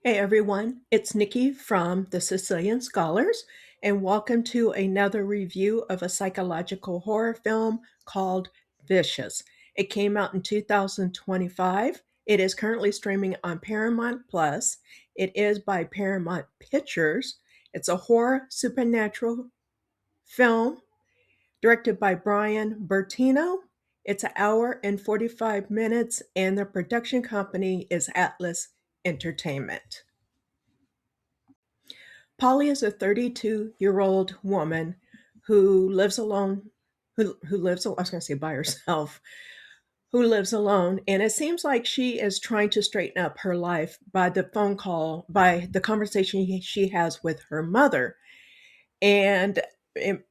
Hey everyone, it's Nikki from the Sicilian Scholars, and welcome to another review of a psychological horror film called Vicious. It came out in 2025. It is currently streaming on Paramount Plus. It is by Paramount Pictures. It's a horror supernatural film directed by Brian Bertino. It's an hour and 45 minutes, and the production company is Atlas Entertainment. Polly is a 32-year-old woman who lives alone, who lives, I was going to say by herself, who lives alone. And it seems like she is trying to straighten up her life by the phone call, by the conversation she has with her mother. And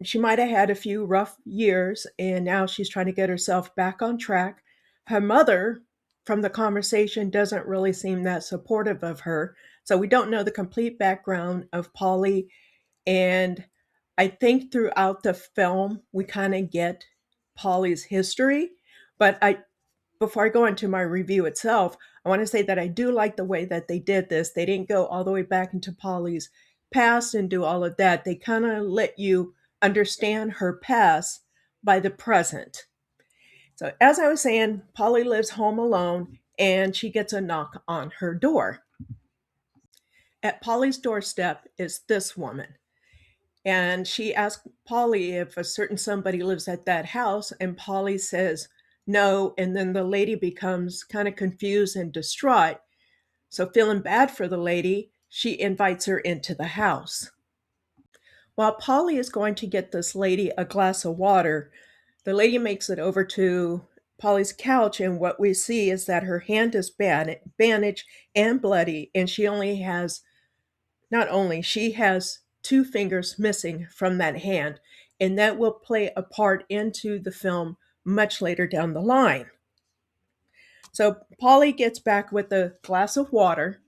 she might have had a few rough years, and now she's trying to get herself back on track. Her mother, from the conversation, doesn't really seem that supportive of her. So we don't know the complete background of Polly, and I think throughout the film, we kind of get Polly's history. But before I go into my review itself, I want to say that I do like the way that they did this. They didn't go all the way back into Polly's past and do all of that. They kind of let you understand her past by the present. So, as I was saying, Polly lives home alone and she gets a knock on her door. At Polly's doorstep is this woman. And she asked Polly if a certain somebody lives at that house, and Polly says no. And then the lady becomes kind of confused and distraught. So, feeling bad for the lady, she invites her into the house. While Polly is going to get this lady a glass of water, the lady makes it over to Polly's couch, and what we see is that her hand is bandaged and bloody, and she has two fingers missing from that hand, and that will play a part into the film much later down the line. So Polly gets back with a glass of water,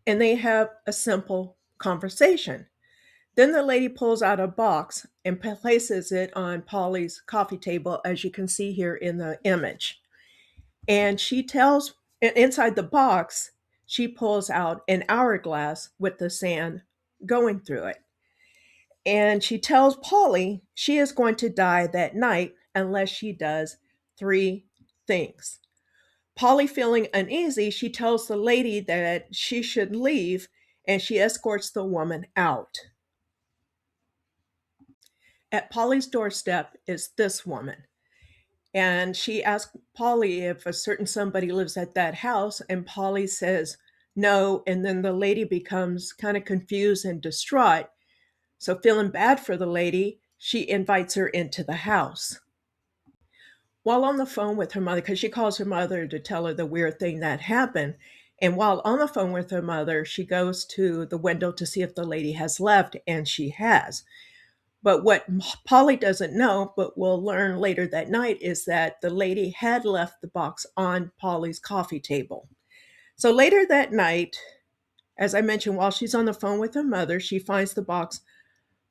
and they have a simple conversation. Then the lady pulls out a box and places it on Polly's coffee table, as you can see here in the image. And she tells, inside the box, she pulls out an hourglass with the sand going through it. And she tells Polly she is going to die that night unless she does three things. Polly, feeling uneasy, she tells the lady that she should leave, and she escorts the woman out. At Polly's doorstep is this woman. And she asks Polly if a certain somebody lives at that house, and Polly says no. And then the lady becomes kind of confused and distraught. So, feeling bad for the lady, she invites her into the house. While on the phone with her mother, because she calls her mother to tell her the weird thing that happened, and while on the phone with her mother, she goes to the window to see if the lady has left, and she has. But what Polly doesn't know, but we'll learn later that night, is that the lady had left the box on Polly's coffee table. So later that night, as I mentioned, while she's on the phone with her mother, she finds the box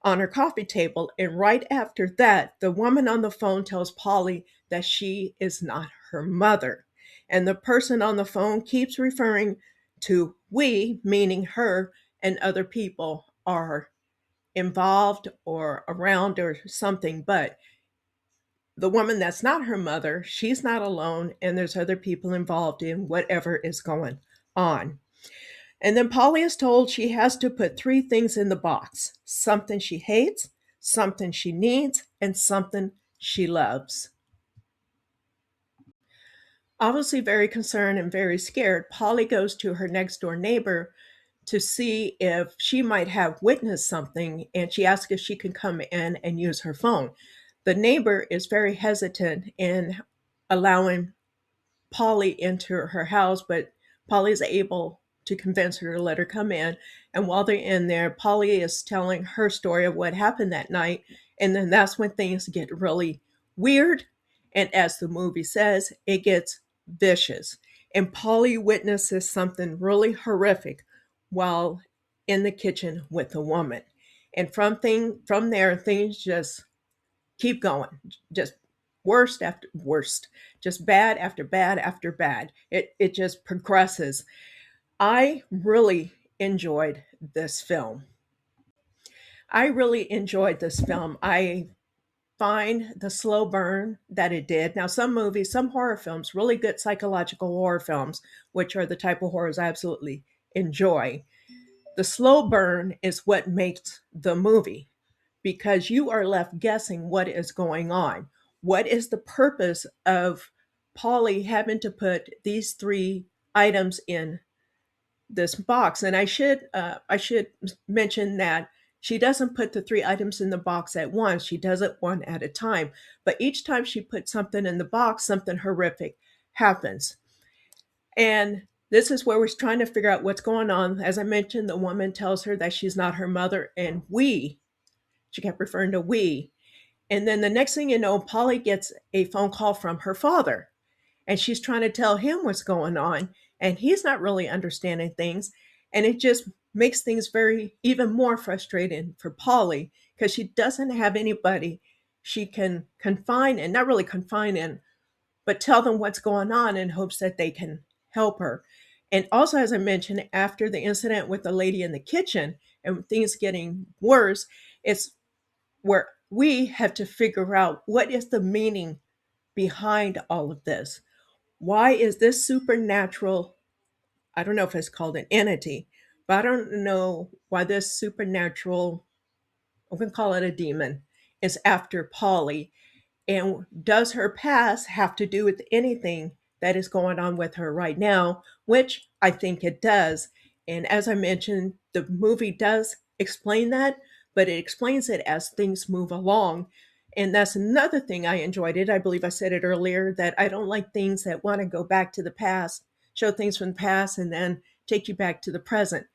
on her coffee table. And right after that, the woman on the phone tells Polly that she is not her mother. And the person on the phone keeps referring to we, meaning her and other people, are involved or around or something. But the woman that's not her mother, she's not alone, and there's other people involved in whatever is going on. And then Polly is told she has to put three things in the box: something she hates, something she needs, and something she loves. Obviously, very concerned and very scared, Polly goes to her next door neighbor to see if she might have witnessed something, and she asks if she can come in and use her phone. The neighbor is very hesitant in allowing Polly into her house, but Polly is able to convince her to let her come in. And while they're in there, Polly is telling her story of what happened that night. And then that's when things get really weird. And as the movie says, it gets vicious. And Polly witnesses something really horrific while in the kitchen with a woman. And from there, things just keep going. Just worst after worst, just bad after bad after bad. It just progresses. I really enjoyed this film. I really enjoyed this film. I find the slow burn that it did. Now, some movies, some horror films, really good psychological horror films, which are the type of horrors I absolutely enjoy. The slow burn is what makes the movie because you are left guessing what is going on. What is the purpose of Polly having to put these three items in this box? And I should mention that she doesn't put the three items in the box at once. She does it one at a time. But each time she puts something in the box, something horrific happens. And this is where we're trying to figure out what's going on. As I mentioned, the woman tells her that she's not her mother, and she kept referring to we. And then the next thing you know, Polly gets a phone call from her father, and she's trying to tell him what's going on, and he's not really understanding things. And it just makes things very, even more frustrating for Polly because she doesn't have anybody she can confine in, not really confine in, but tell them what's going on in hopes that they can help her. And also, as I mentioned, after the incident with the lady in the kitchen and things getting worse, it's where we have to figure out what is the meaning behind all of this. Why is this supernatural? I don't know if it's called an entity, but I don't know why this supernatural, I'm going to call it a demon, is after Polly. And does her past have to do with anything that is going on with her right now? Which I think it does. And as I mentioned, the movie does explain that, but it explains it as things move along. And that's another thing I enjoyed it. I believe I said it earlier that I don't like things that want to go back to the past, show things from the past, and then take you back to the present.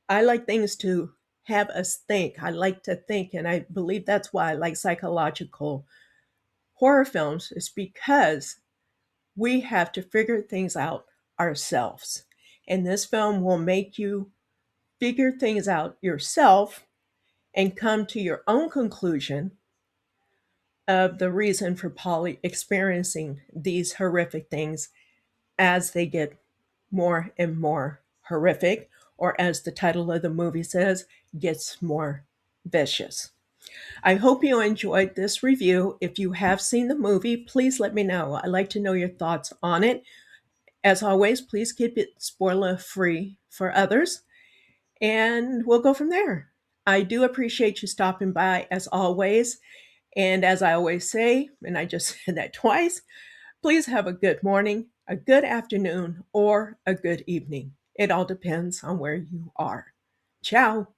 I like things to have us think. I like to think, and I believe that's why I like psychological horror films is because we have to figure things out ourselves. And this film will make you figure things out yourself and come to your own conclusion of the reason for Polly experiencing these horrific things as they get more and more horrific, or as the title of the movie says, gets more vicious. I hope you enjoyed this review. If you have seen the movie, please let me know. I'd like to know your thoughts on it. As always, please keep it spoiler free for others, and we'll go from there. I do appreciate you stopping by as always. And as I always say, and I just said that twice, please have a good morning, a good afternoon, or a good evening. It all depends on where you are. Ciao.